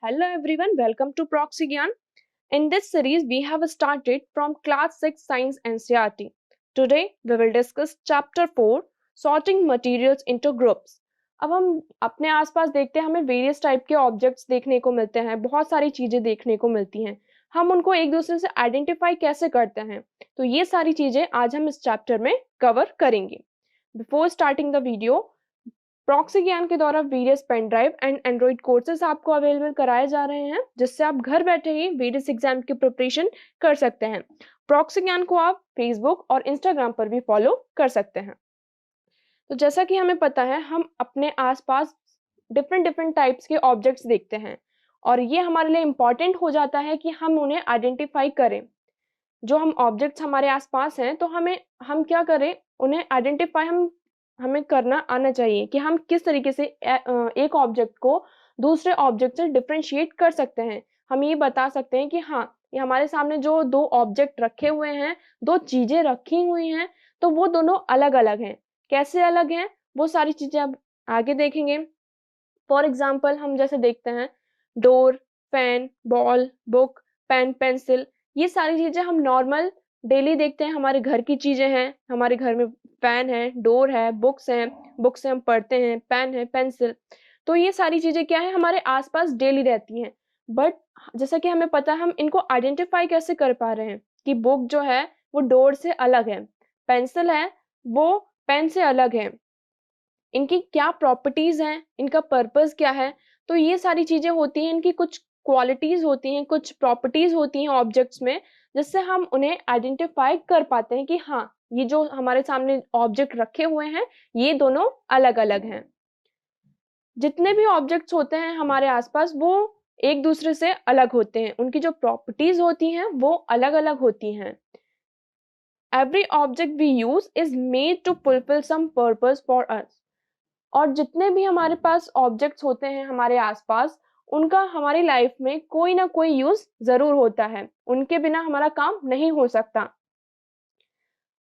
Hello everyone, welcome to Proxy Gyan. In this series, we have started from Class 6 Science NCERT. Today, we will discuss Chapter 4, Sorting Materials into Groups. अब हम अपने आसपास देखते हैं, हमें various type के objects देखने को मिलते हैं, बहुत सारी चीजें देखने को मिलती हैं. हम उनको एक दूसरे से आइडेंटिफाई कैसे करते हैं, तो ये सारी चीजें आज हम इस चैप्टर में कवर करेंगे. Before starting the video, proxy ज्ञान के द्वारा various pen drive and android courses आपको अवेलेबल कराए जा रहे हैं, जिससे आप घर बैठे ही वेरियस एग्जाम की प्रिपरेशन कर सकते हैं. प्रॉक्सी ज्ञान को आप फेसबुक और इंस्टाग्राम पर भी फॉलो कर सकते हैं. तो जैसा कि हमें पता है, हम अपने आसपास डिफरेंट टाइप्स के ऑब्जेक्ट्स देखते हैं और ये हमारे लिए इम्पॉर्टेंट हो जाता है कि हम उन्हें आइडेंटिफाई करें. जो हम ऑब्जेक्ट्स हमारे आसपास हैं, तो हम क्या करें, उन्हें आइडेंटिफाई हमें करना आना चाहिए कि हम किस तरीके से एक ऑब्जेक्ट को दूसरे ऑब्जेक्ट से डिफरेंशिएट कर सकते हैं. हम ये बता सकते हैं कि हाँ, ये हमारे सामने जो दो ऑब्जेक्ट रखे हुए हैं, दो चीजें रखी हुई हैं, तो वो दोनों अलग अलग हैं. कैसे अलग हैं, वो सारी चीजें अब आगे देखेंगे. फॉर एग्जाम्पल, हम जैसे देखते हैं door, fan, ball, book, pen, pencil, ये सारी चीजें हम नॉर्मल डेली देखते हैं. हमारे घर की चीजें हैं, हमारे घर में फैन है, डोर है, बुक्स से हम पढ़ते हैं, पेन है, पेंसिल. तो ये सारी चीजें क्या है, हमारे आसपास डेली रहती हैं. बट जैसा कि हमें पता है, हम इनको आइडेंटिफाई कैसे कर पा रहे हैं कि बुक जो है वो डोर से अलग है, पेंसिल है वो पेन से अलग है, इनकी क्या प्रॉपर्टीज हैं, इनका पर्पस क्या है. तो ये सारी चीजें होती हैं, इनकी कुछ क्वालिटीज होती हैं, कुछ प्रॉपर्टीज होती हैं ऑब्जेक्ट्स में, जिससे हम उन्हें आइडेंटिफाई कर पाते हैं कि हाँ, ये जो हमारे सामने ऑब्जेक्ट रखे हुए हैं, ये दोनों अलग अलग हैं. जितने भी ऑब्जेक्ट्स होते हैं हमारे आसपास, वो एक दूसरे से अलग होते हैं, उनकी जो प्रॉपर्टीज होती हैं वो अलग अलग होती हैं. Every object we use is made to fulfil some purpose for us. और जितने भी हमारे पास ऑब्जेक्ट्स होते हैं हमारे आसपास, उनका हमारी लाइफ में कोई ना कोई यूज जरूर होता है, उनके बिना हमारा काम नहीं हो सकता.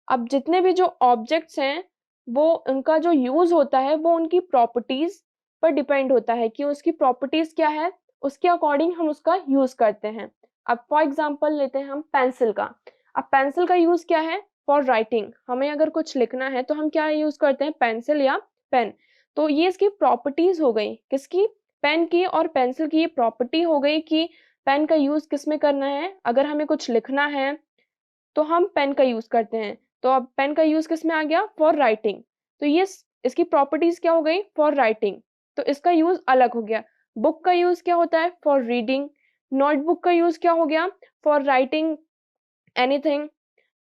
अब जितने भी जो ऑब्जेक्ट्स हैं, वो उनका जो यूज होता है वो उनकी प्रॉपर्टीज पर डिपेंड होता है कि उसकी प्रॉपर्टीज क्या है, उसके अकॉर्डिंग हम उसका यूज करते हैं. अब फॉर एग्जाम्पल लेते हैं हम पेंसिल का. अब पेंसिल का यूज क्या है, फॉर राइटिंग. हमें अगर कुछ लिखना है तो हम क्या यूज करते हैं, पेंसिल या पेन. तो ये इसकी प्रॉपर्टीज हो गई, किसकी, पेन की और पेंसिल की. ये प्रॉपर्टी हो गई कि पेन का यूज किस में करना है. अगर हमें कुछ लिखना है तो हम पेन का यूज करते हैं. तो अब पेन का यूज किस में आ गया, फॉर राइटिंग. तो ये इसकी प्रॉपर्टीज क्या हो गई, फॉर राइटिंग. तो इसका यूज अलग हो गया. बुक का यूज क्या होता है, फॉर रीडिंग. नोटबुक का यूज क्या हो गया, फॉर राइटिंग एनीथिंग.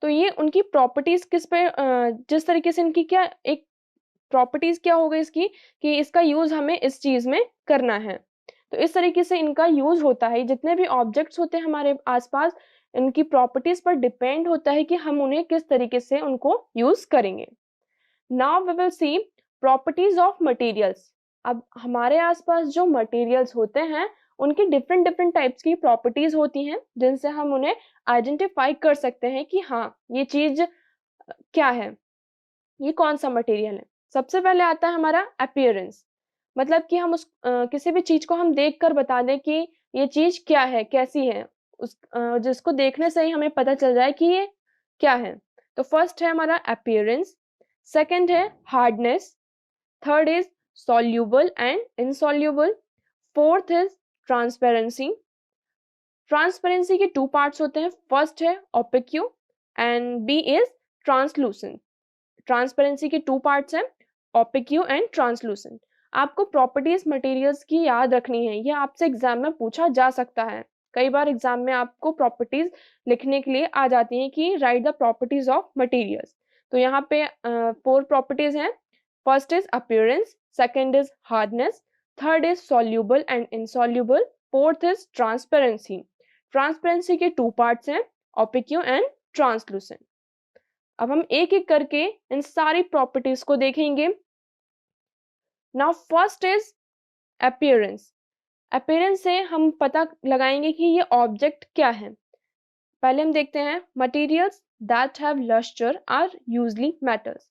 तो ये उनकी प्रॉपर्टीज किस पे जिस तरीके से इनकी क्या एक प्रॉपर्टीज क्या हो गई इसकी, कि इसका यूज हमें इस चीज में करना है. तो इस तरीके से इनका यूज होता है. जितने भी ऑब्जेक्ट्स होते हैं हमारे आसपास, इनकी प्रॉपर्टीज पर डिपेंड होता है कि हम उन्हें किस तरीके से उनको यूज करेंगे. Now we will see properties of materials. अब हमारे आसपास जो मटेरियल्स होते हैं, उनकी डिफरेंट टाइप्स की प्रॉपर्टीज होती हैं, जिनसे हम उन्हें आइडेंटिफाई कर सकते हैं कि हाँ, ये चीज क्या है, ये कौन सा मटेरियल है. सबसे पहले आता है हमारा अपीयरेंस. मतलब कि हम किसी भी चीज को हम देख कर बता दें कि ये चीज क्या है, कैसी है. जिसको देखने से ही हमें पता चल जाए कि ये क्या है. तो फर्स्ट है हमारा अपीयरेंस, सेकंड है hardness, third is soluble and insoluble, fourth is transparency. Transparency के टू पार्ट्स होते हैं, फर्स्ट है opaque and B is translucent. Transparency के टू पार्ट्स हैं, ओपेक्यू एंड ट्रांसलूसेंट. आपको प्रॉपर्टीज मटेरियल्स की याद रखनी है, ये आपसे एग्जाम में पूछा जा सकता है. कई बार एग्जाम में आपको प्रॉपर्टीज लिखने के लिए आ जाती हैं कि right the properties of materials. तो यहाँ पे 4 प्रॉपर्टीज हैं. First is appearance, second is hardness, third is soluble and insoluble, fourth is transparency. Transparency के टू पार्ट्स हैं, ओपेक्यू एंड ट्रांसलूसेंट. अब हम एक एक करके इन सारी प्रॉपर्टीज को देखेंगे. Now first is appearance. Appearance से हम पता लगाएंगे कि ये ऑब्जेक्ट क्या है. पहले हम देखते हैं materials that have lustre are usually metals.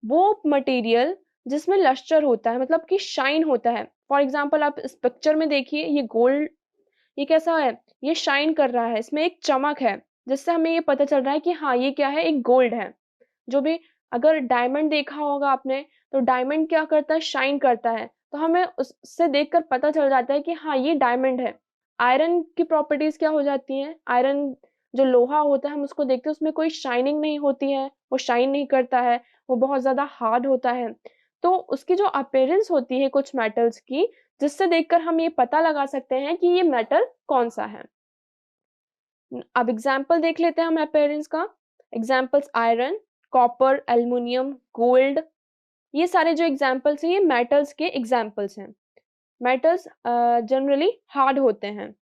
वो मटेरियल जिसमें लस्टर होता है, मतलब कि शाइन होता है. फॉर एग्जाम्पल आप इस पिक्चर में देखिए, ये गोल्ड ये कैसा है, ये शाइन कर रहा है, इसमें एक चमक है, जिससे हमें ये पता चल रहा है कि हाँ ये क्या है, एक गोल्ड है। जो भी, अगर डायमंड देखा होगा आपने, तो डायमंड क्या करता है, शाइन करता है, तो हमें उससे देखकर पता चल जाता है कि हाँ ये डायमंड है। आयरन की प्रॉपर्टीज क्या हो जाती हैं, आयरन जो लोहा होता है हम उसको देखते हैं, उसमें कोई शाइनिंग नहीं होती है, वो शाइन नहीं करता है, वो बहुत ज्यादा हार्ड होता है। तो उसकी जो अपीयरेंस होती है कुछ मेटल्स की, जिससे देखकर हम ये पता लगा सकते हैं कि ये मेटल कौन सा है। अब एग्जाम्पल देख लेते हैं हम अपीयरेंस का। Examples iron, copper, aluminium, gold, ये सारे जो एग्जाम्पल्स हैं ये मेटल्स के एग्जाम्पल्स हैं। मेटल्स जनरली हार्ड होते हैं।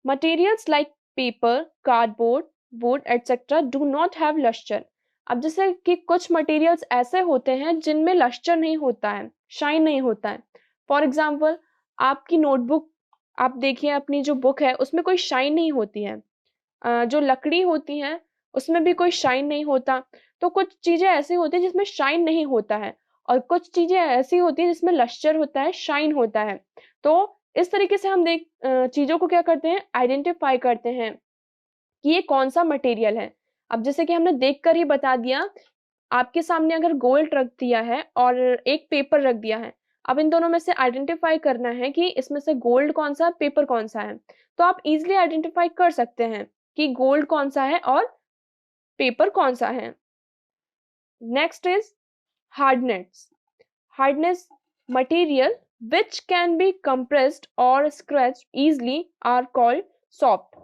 Materials like paper, cardboard, wood etcetera do not have lustre. अब जैसे कि कुछ मटेरियल्स ऐसे होते हैं जिनमें लस्टर नहीं होता है, शाइन नहीं होता है। फॉर एग्जाम्पल, आपकी नोटबुक, आप देखिए अपनी जो बुक है उसमें कोई शाइन नहीं होती है। जो लकड़ी होती है उसमें भी कोई शाइन नहीं होता। तो कुछ चीजें ऐसी होती है जिसमें शाइन नहीं होता है, और कुछ चीजें ऐसी होती है जिसमें लश्चर होता है, शाइन होता है। तो इस तरीके से हम चीजों को क्या करते हैं, आइडेंटिफाई करते हैं कि ये कौन सा मटेरियल है। अब जैसे कि हमने देखकर ही बता दिया, आपके सामने अगर गोल्ड रख दिया है और एक पेपर रख दिया है, अब इन दोनों में से आइडेंटिफाई करना है कि इसमें से गोल्ड कौन सा है, पेपर कौन सा है। तो आप इजीली आइडेंटिफाई कर सकते हैं कि गोल्ड कौन सा है और पेपर कौन सा है। Next is hardness. Hardness, material which can be compressed or scratched easily are called soft।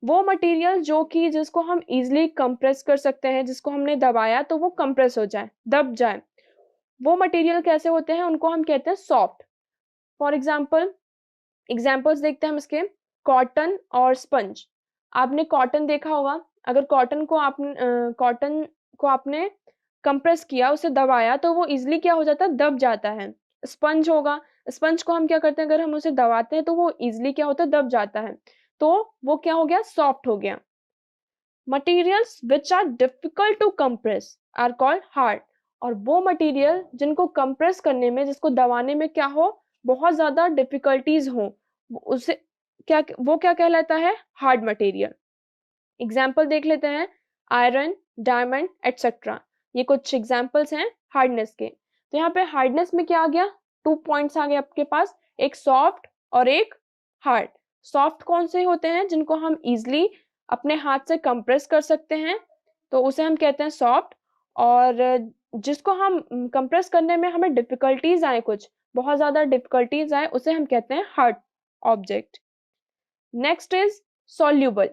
वो मटेरियल जो कि जिसको हम इजिली कंप्रेस कर सकते हैं, जिसको हमने दबाया तो वो कंप्रेस हो जाए, दब जाए, वो मटेरियल कैसे होते हैं, उनको हम कहते हैं सॉफ्ट। फॉर एग्जाम्पल, एग्जाम्पल्स देखते हैं हम इसके। कॉटन और स्पंज। आपने कॉटन देखा होगा, अगर कॉटन को आपने कंप्रेस किया, उसे दबाया, तो वो इजिली क्या हो जाता है, दब जाता है। स्पंज होगा, स्पंज को हम क्या करते हैं, अगर हम उसे दबाते हैं तो वो इजिली क्या होता है, दब जाता है। तो वो क्या हो गया, सॉफ्ट हो गया। Materials which are difficult to compress are called hard. और वो मटेरियल जिनको कंप्रेस करने में, जिसको दबाने में क्या हो, बहुत ज्यादा डिफिकल्टीज हो, उसे वो क्या कहलाता है, हार्ड मटेरियल। एग्जाम्पल देख लेते हैं, आयरन, डायमंड एटसेट्रा। ये कुछ एग्जाम्पल्स हैं हार्डनेस के। तो यहाँ पे हार्डनेस में क्या आ गया, 2 पॉइंट्स आ गए आपके पास, एक सॉफ्ट और एक हार्ड। सॉफ्ट कौन से होते हैं, जिनको हम इजिली अपने हाथ से कंप्रेस कर सकते हैं, तो उसे हम कहते हैं सॉफ्ट। और जिसको हम कंप्रेस करने में हमें डिफिकल्टीज आए, कुछ बहुत ज्यादा डिफिकल्टीज आए, उसे हम कहते हैं hard object. Next is soluble.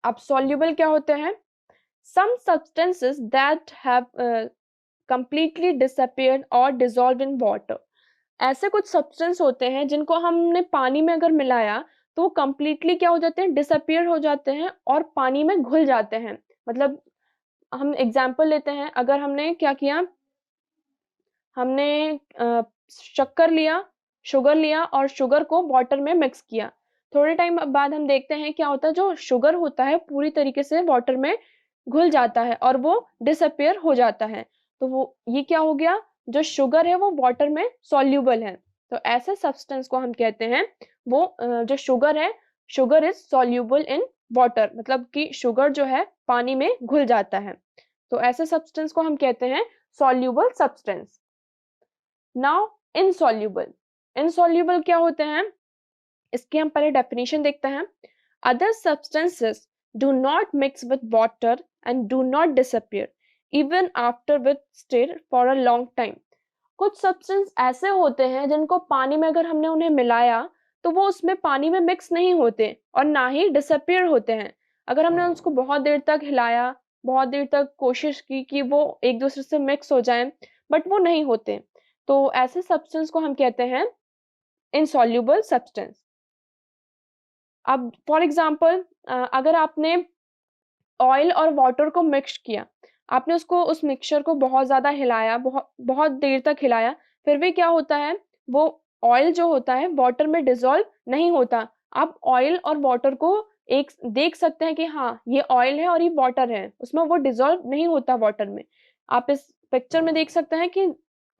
अब सॉल्यूबल क्या होते हैं, some substances that have completely disappeared or dissolved in water। ऐसे कुछ सब्सटेंस होते हैं जिनको हमने पानी में अगर मिलाया तो वो कंप्लीटली क्या हो जाते हैं, डिसअपियर हो जाते हैं और पानी में घुल जाते हैं। मतलब हम एग्जाम्पल लेते हैं, अगर हमने क्या किया, हमने शक्कर लिया, शुगर लिया और शुगर को वाटर में मिक्स किया। थोड़े टाइम बाद हम देखते हैं क्या होता है, जो शुगर होता है पूरी तरीके से वाटर में घुल जाता है और वो डिसअपियर हो जाता है। तो वो ये क्या हो गया, जो शुगर है वो वाटर में सॉल्यूबल है। तो ऐसे सब्सटेंस को हम कहते हैं, वो जो शुगर है, sugar is soluble in water, मतलब कि शुगर जो है पानी में घुल जाता है। तो ऐसे सब्सटेंस को हम कहते हैं soluble substance. Now insoluble. Insoluble क्या होते हैं, इसकी हम पहले डेफिनेशन देखते हैं। Other substances do not mix with water and do not disappear even after with state for a long time. कुछ सब्सटेंस ऐसे होते हैं जिनको पानी में अगर हमने उन्हें मिलाया तो वो उसमें पानी में मिक्स नहीं होते और ना ही डिसअपियर होते हैं। अगर हमने उसको बहुत देर तक हिलाया, बहुत देर तक कोशिश की कि वो एक दूसरे से मिक्स हो जाएं, बट वो नहीं होते। तो ऐसे सब्सटेंस को हम कहते हैं इनसॉल्यूबल सब्सटेंस। अब फॉर एग्जाम्पल, अगर आपने ऑयल और वाटर को मिक्स किया, आपने उसको, उस मिक्सचर को बहुत ज्यादा हिलाया, बहुत बहुत देर तक हिलाया, फिर भी क्या होता है, वो ऑयल जो होता है वाटर में डिसॉल्व नहीं होता। आप ऑयल और वाटर को एक देख सकते हैं कि हाँ ये ऑयल है और ये वाटर है, उसमें वो डिसॉल्व नहीं होता वाटर में। आप इस पिक्चर में देख सकते हैं कि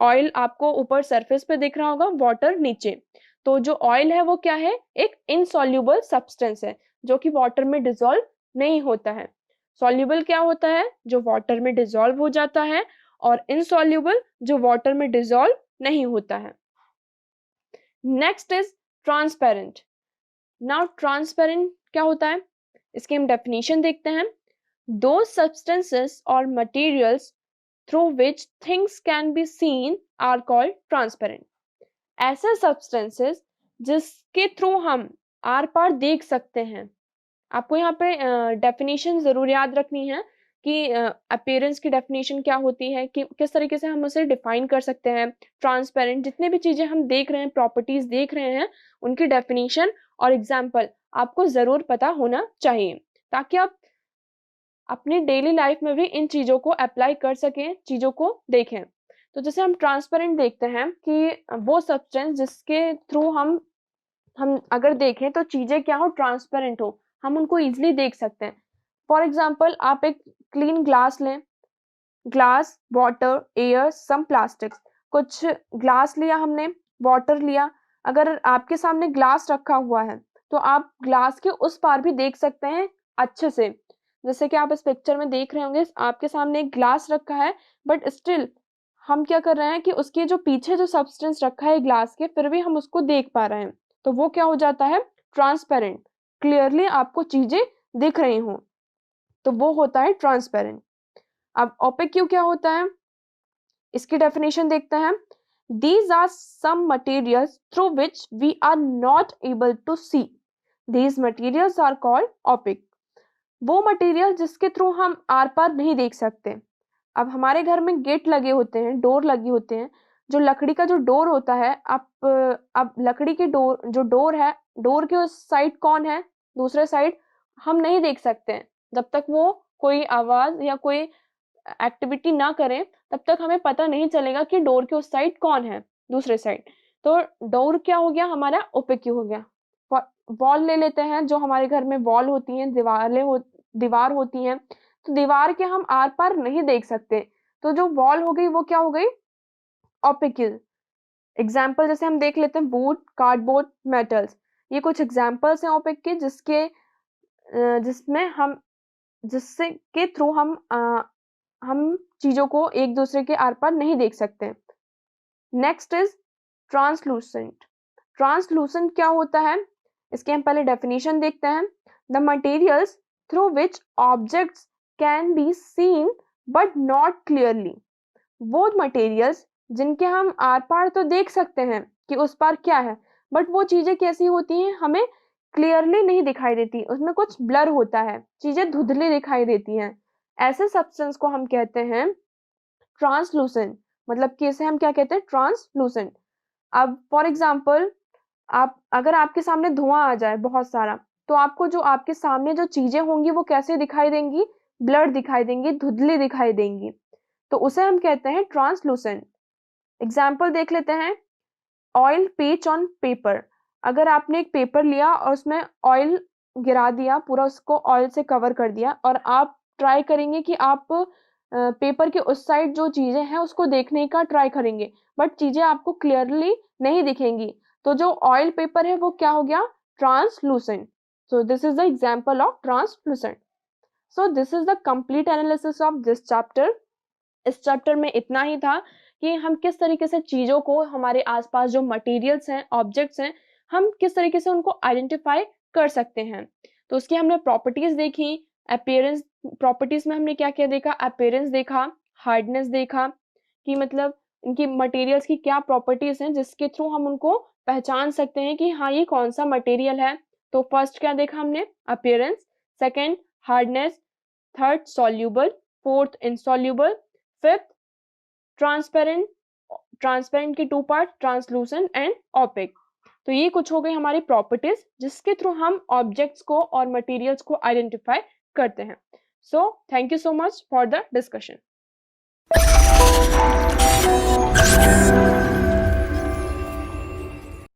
ऑयल आपको ऊपर सरफेस पे दिख रहा होगा, वाटर नीचे। तो जो ऑयल है वो क्या है, एक इनसॉल्युबल सब्सटेंस है जो कि वाटर में डिसॉल्व नहीं होता है। सॉल्युबल क्या होता है, जो वाटर में डिसॉल्व हो जाता है, और इनसॉल्युबल जो वाटर में डिसॉल्व नहीं होता है। Next is transparent. Now transparent क्या होता है, इसकी हम डेफिनेशन देखते हैं। Those substances or materials through which things can be seen are called transparent. ऐसे substances जिसके थ्रू हम आर पार देख सकते हैं। आपको यहाँ पे डेफिनेशन जरूर याद रखनी है कि अपीयरेंस की डेफिनेशन क्या होती है, कि किस तरीके से हम उसे डिफाइन कर सकते हैं। ट्रांसपेरेंट, जितने भी चीजें हम देख रहे हैं, प्रॉपर्टीज देख रहे हैं, उनकी डेफिनेशन और एग्जाम्पल आपको जरूर पता होना चाहिए, ताकि आप अपनी डेली लाइफ में भी इन चीजों को अप्लाई कर सकें, चीजों को देखें। तो जैसे हम ट्रांसपेरेंट देखते हैं कि वो सब्सटेंस जिसके थ्रू हम अगर देखें तो चीजें क्या हो, ट्रांसपेरेंट हो, हम उनको इजिली देख सकते हैं। फॉर एग्जाम्पल, आप एक क्लीन ग्लास लें, ग्लास, वाटर, एयर, सम प्लास्टिक्स। कुछ ग्लास लिया हमने, वाटर लिया। अगर आपके सामने ग्लास रखा हुआ है तो आप ग्लास के उस पार भी देख सकते हैं अच्छे से। जैसे कि आप इस पिक्चर में देख रहे होंगे, आपके सामने एक ग्लास रखा है, बट स्टिल हम क्या कर रहे हैं कि उसके जो पीछे जो सब्सटेंस रखा है ग्लास के, फिर भी हम उसको देख पा रहे हैं। तो वो क्या हो जाता है, ट्रांसपेरेंट। क्लियरली आपको चीजें दिख रही हों, तो वो होता है ट्रांसपेरेंट। अब ओपेक क्या होता है, इसकी डेफिनेशन देखते हैं। These are some materials through which we are not able to see. These materials are called opaque. वो मटेरियल जिसके थ्रू हम आर पार नहीं देख सकते। अब हमारे घर में गेट लगे होते हैं, डोर लगे होते हैं। जो लकड़ी का जो डोर होता है, अब लकड़ी के जो डोर है, डोर के उस साइड कौन है, दूसरे साइड हम नहीं देख सकते हैं। जब तक वो कोई आवाज या कोई एक्टिविटी ना करें, तब तक हमें पता नहीं चलेगा कि डोर के उस साइड कौन है, दूसरे साइड। तो डोर क्या हो गया हमारा, ओपेक हो गया। वॉल ले लेते हैं, जो हमारे घर में वॉल होती हैं, दीवार होती हैं, तो दीवार के हम आर पार नहीं देख सकते, तो जो वॉल हो गई वो क्या हो गई, ओपेक। एग्जाम्पल जैसे हम देख लेते हैं, वुड, कार्डबोर्ड, मेटल्स। ये कुछ एग्जाम्पल्स हैं ओपेक के, जिससे के थ्रू हम चीजों को एक दूसरे के आर पार नहीं देख सकते। Next is translucent. ट्रांसलूसेंट क्या होता है, इसके हम पहले डेफिनेशन देखते हैं। The materials through which objects can be seen but not clearly. वो मटेरियल्स जिनके हम आर पार तो देख सकते हैं कि उस पार क्या है, बट वो चीजें कैसी होती हैं, हमें क्लियरली नहीं दिखाई देती, उसमें कुछ ब्लर होता है, चीजें धुंधली दिखाई देती हैं। ऐसे सब्सटेंस को हम कहते हैं ट्रांसलूसेंट। मतलब कि इसे हम क्या कहते हैं, ट्रांसलूसेंट। अब फॉर एग्जाम्पल, अगर आपके सामने धुआं आ जाए बहुत सारा, तो आपको जो आपके सामने जो चीजें होंगी वो कैसे दिखाई देंगी, ब्लर दिखाई देंगी, धुंधली दिखाई देंगी, तो उसे हम कहते हैं ट्रांसलूसेंट। एग्जाम्पल देख लेते हैं, ऑयल पेच ऑन पेपर। अगर आपने एक पेपर लिया और उसमें ऑयल गिरा दिया, पूरा उसको ऑयल से कवर कर दिया, और आप ट्राई करेंगे कि आप पेपर के उस साइड जो चीजें हैं उसको देखने का ट्राई करेंगे, बट चीजें आपको क्लियरली नहीं दिखेंगी, तो जो ऑयल पेपर है वो क्या हो गया, translucent. So this is the example of translucent. So this is the complete analysis of this chapter. इस चैप्टर में इतना ही था कि हम किस तरीके से चीजों को, हमारे आसपास जो मटेरियल्स हैं, ऑब्जेक्ट्स हैं, हम किस तरीके से उनको आइडेंटिफाई कर सकते हैं। तो उसकी हमने प्रॉपर्टीज देखी। अपीयरेंस प्रॉपर्टीज में हमने क्या क्या देखा, अपीयरेंस देखा, हार्डनेस देखा, कि मतलब इनकी मटेरियल्स की क्या प्रॉपर्टीज हैं जिसके थ्रू हम उनको पहचान सकते हैं कि हाँ ये कौन सा मटेरियल है। तो फर्स्ट क्या देखा हमने, appearance, second hardness, third soluble, fourth insoluble, fifth transparent. Transparent की two part, translucent and opaque. तो ये कुछ हो गई हमारी प्रॉपर्टीज जिसके थ्रू हम ऑब्जेक्ट्स को और मटेरियल्स को आइडेंटिफाई करते हैं। So thank you so much for the discussion.